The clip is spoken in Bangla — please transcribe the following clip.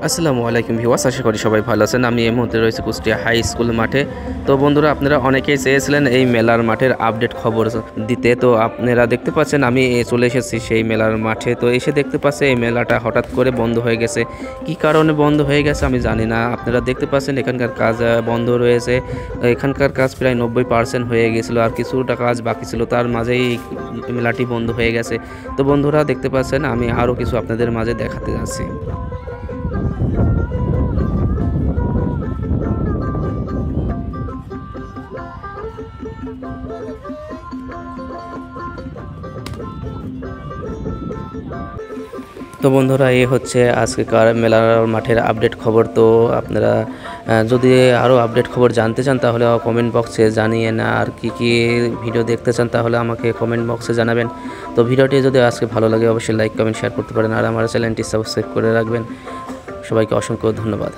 আসসালামু আলাইকুম ভিউয়ার্স, আশা করি সবাই ভালো আছেন। আমি এই মুহূর্তে রয়েছে কুষ্টিয়া হাই স্কুল মাঠে। তো বন্ধুরা, আপনারা অনেকেই চেয়েছিলেন এই মেলার মাঠের আপডেট খবর দিতে। তো আপনারা দেখতে পাচ্ছেন আমি চলে এসেছি সেই মেলার মাঠে। তো এসে দেখতে পাচ্ছি এই মেলাটা হঠাৎ করে বন্ধ হয়ে গেছে। কি কারণে বন্ধ হয়ে গেছে আমি জানি না। আপনারা দেখতে পাচ্ছেন এখানকার কাজ বন্ধ রয়েছে। এখানকার কাজ প্রায় 90% হয়ে গেছিলো, আর কিছুটা কাজ বাকি ছিল, তার মাঝেই মেলাটি বন্ধ হয়ে গেছে। তো বন্ধুরা দেখতে পাচ্ছেন আমি আরও কিছু আপনাদের মাঝে দেখাতে যাচ্ছি। তো বন্ধুরা, এই হচ্ছে আজকেকার মেলার মাঠের আপডেট খবর। তো আপনারা যদি আরও আপডেট খবর জানতে চান তাহলে কমেন্ট বক্সে জানিয়ে না, আর কি ভিডিও দেখতে চান তাহলে আমাকে কমেন্ট বক্সে জানাবেন। তো ভিডিওটি যদি আজকে ভালো লাগে অবশ্যই লাইক কমেন্ট শেয়ার করতে পারেন, আর আমার চ্যানেলটি সাবস্ক্রাইব করে রাখবেন। সবাইকে অসংখ্য ধন্যবাদ।